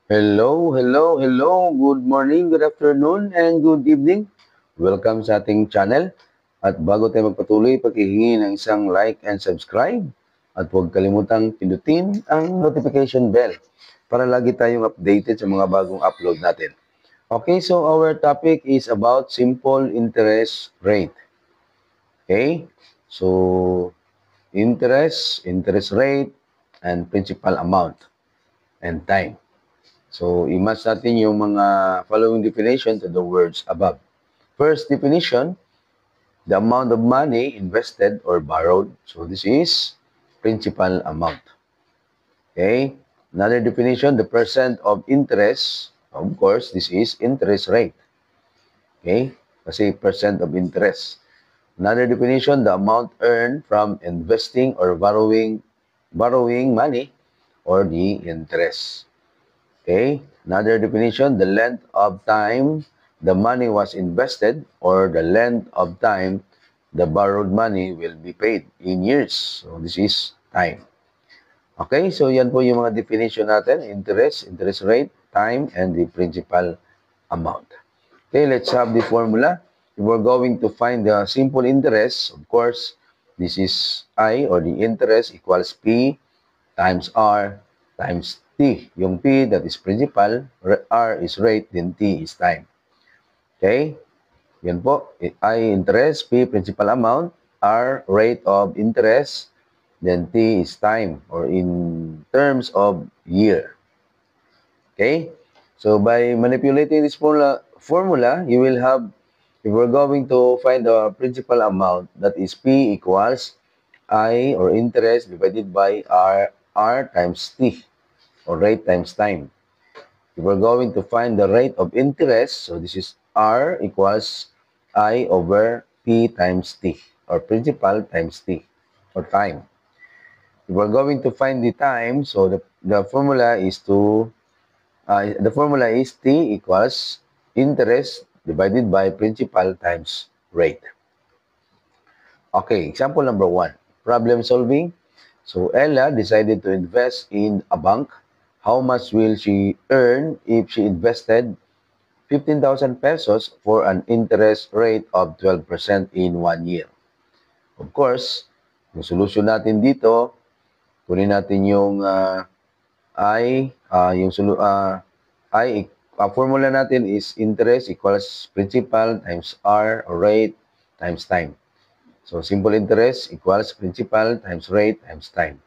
Hello. Good morning, good afternoon, and good evening. Welcome sa ating channel. At bago tayo magpatuloy, paghihingi ng isang like and subscribe. At huwag kalimutang pindutin ang notification bell para lagi tayong updated sa mga bagong upload natin. Okay, so our topic is about simple interest rate. Okay, so interest rate, and principal amount, and time. So, i-match natin yung mga following definition to the words above. First definition, the amount of money invested or borrowed. So, this is principal amount. Okay? Another definition, the percent of interest. Of course, this is interest rate. Okay? Kasi percent of interest. Another definition, the amount earned from investing or borrowing money or the interest. Okay? Another definition, the length of time the money was invested or the length of time the borrowed money will be paid in years. So, this is time. Okay? So, yan po yung mga definition natin. Interest rate, time, and the principal amount. Okay, let's have the formula. If we're going to find the simple interest, of course, this is I or the interest equals P times R times T. Yung P, that is principal, R is rate, then T is time. Okay? Yan po. I, interest, P, principal amount, R, rate of interest, then T is time, or in terms of year. Okay? So, by manipulating this formula, you will have, if we're going to find the principal amount, that is P equals I, or interest, divided by R times T, or rate times time. If we're going to find the rate of interest, so this is R equals I over P times T, or principal times T, or time. If we're going to find the time, so the formula is T equals interest divided by principal times rate. Okay, example number 1, problem solving. So Ella decided to invest in a bank. How much will she earn if she invested 15,000 pesos for an interest rate of 12% in 1 year? Of course, yung solution natin dito, kunin natin yung formula natin is interest equals principal times R, or rate, times time. So, simple interest equals principal times rate times time.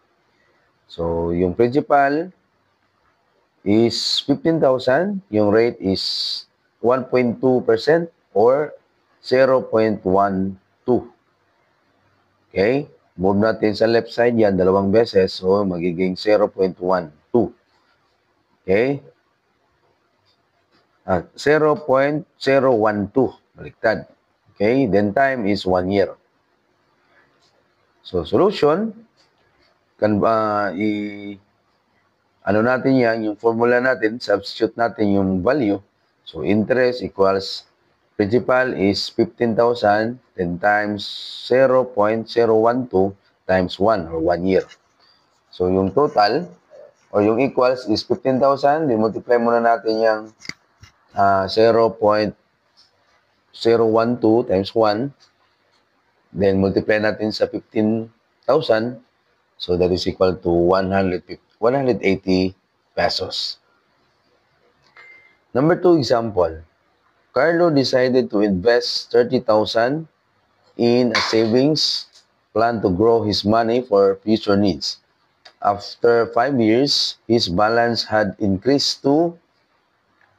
So, yung principal is 15,000. Yung rate is 1.2% or 0.12. Okay? Move natin sa left side yan, dalawang beses. So, magiging 0.12. Okay? 0.012. Baliktad. Okay? Then time is 1 year. So, solution, ano natin yan, yung formula natin, substitute natin yung value. So, interest equals, principal is 15,000, then times 0.012 times 1, or 1 year. So, yung total, or yung equals is 15,000, then multiply muna natin yung 0.012 times 1, then multiply natin sa 15,000, so that is equal to 180 pesos. Number 2 example. Carlo decided to invest 30,000 in a savings plan to grow his money for future needs. After 5 years, his balance had increased to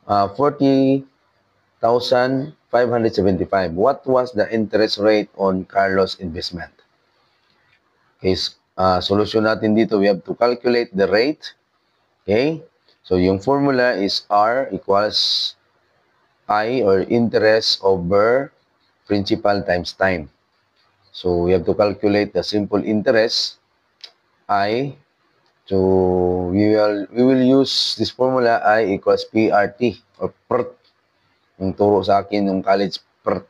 40,575. What was the interest rate on Carlos' investment? Okay, solution natin dito, we have to calculate the rate. Okay? So, yung formula is R equals I, or interest over principal times time. So, we have to calculate the simple interest, I. So, we will use this formula, I equals PRT, or PRT. Yung turo sa akin yung college, PRT.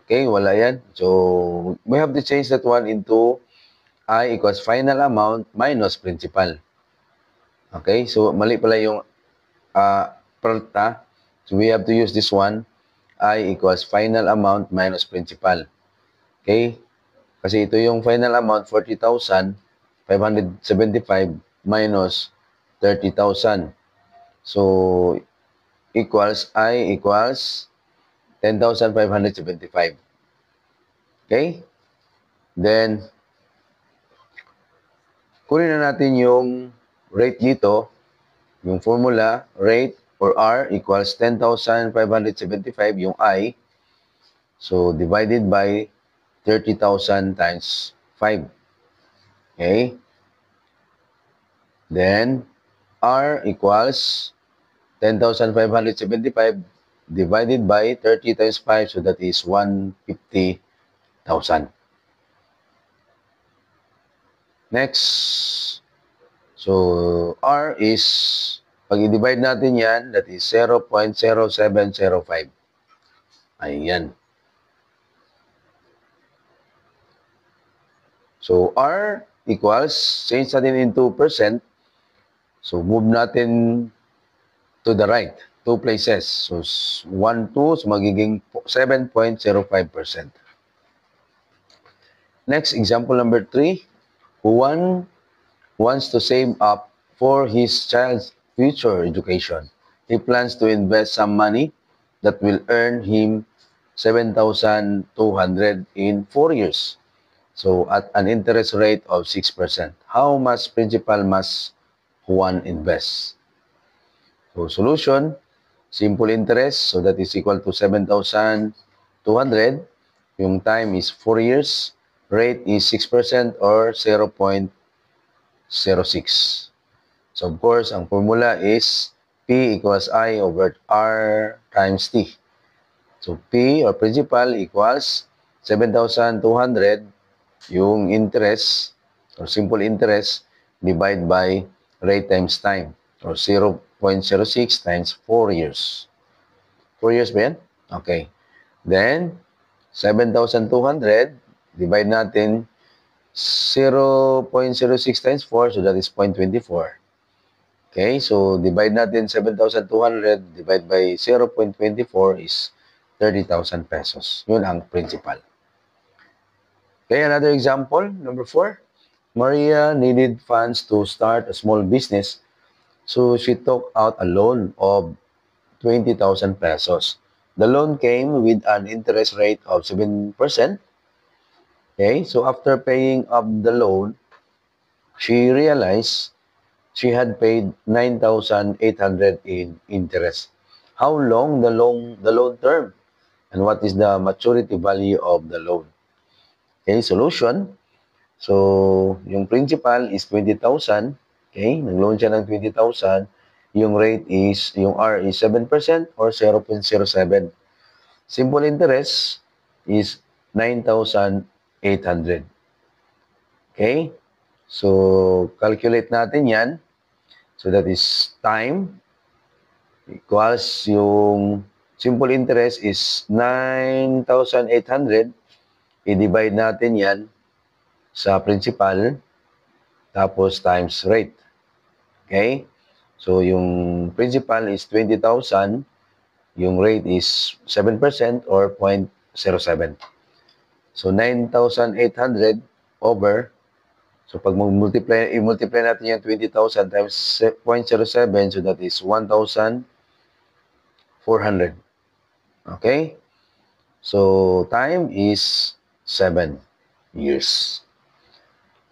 Okay, wala yan. So, we have to change that one into I equals final amount minus principal. Okay, so mali pala yung perta. So we have to use this one. I equals final amount minus principal. Okay? Kasi ito yung final amount, 40,575 minus 30,000. So, equals I equals 10,575. Okay? Then, kunin na natin yung rate dito. Yung formula, rate or R equals 10,575, yung I. So, divided by 30,000 times 5. Okay? Then, R equals 10,575 divided by 30 times 5. So, that is 150,000. Next. So, R is, pag i-divide natin yan, that is 0.0705. Ayan. So, R equals, change natin into percent. So, move natin to the right, 2 places. So, 1, 2, so magiging 7.05%. Next, example number 3. One wants to save up for his child's future education. He plans to invest some money that will earn him 7,200 in 4 years. So, at an interest rate of 6%. How much principal must Juan invest? So, solution, simple interest. So, that is equal to 7,200. Yung time is 4 years. Rate is 6% or 0.06. So, of course, ang formula is P equals I over R times T. So, P or principal equals 7,200 yung interest or simple interest divide by rate times time or 0.06 times 4 years. 4 years ba yan? Okay. Then, 7,200 divide natin 0.06 times 4, so that is 0.24. Okay, so divide natin 7,200 divide by 0.24 is 30,000 pesos. Yun ang principal. Okay, another example, number 4. Maria needed funds to start a small business, so she took out a loan of 20,000 pesos. The loan came with an interest rate of 7%. Okay, so after paying up the loan, she realized she had paid 9,800 in interest. How long the loan term? And what is the maturity value of the loan? Okay, solution. So, yung principal is 20,000. Okay, nag-loan siya ng 20,000. Yung rate is, yung R is 7% or 0.07. Simple interest is 9,800. Okay? So, calculate natin yan. So, that is time equals yung simple interest is 9,800. I-divide natin yan sa principal tapos times rate. Okay? So, yung principal is 20,000. Yung rate is 7% or 0.07. So, 9,800 over. So, pag i-multiply natin yung 20,000 times 0.07, so that is 1,400. Okay? So, time is 7 years.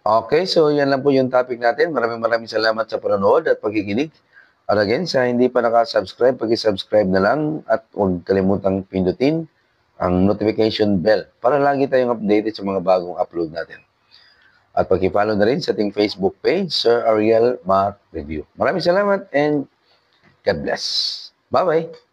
Okay, so yan lang po yung topic natin. Maraming salamat sa panonood at pakikinig. At again, sa hindi pa nakasubscribe, pag-subscribe na lang at huwag kalimutang pindutin ang notification bell para lagi tayong updated sa mga bagong upload natin. At pag-follow na rin sa ating Facebook page, Sir Ariel Math Review. Maraming salamat and God bless. Bye-bye!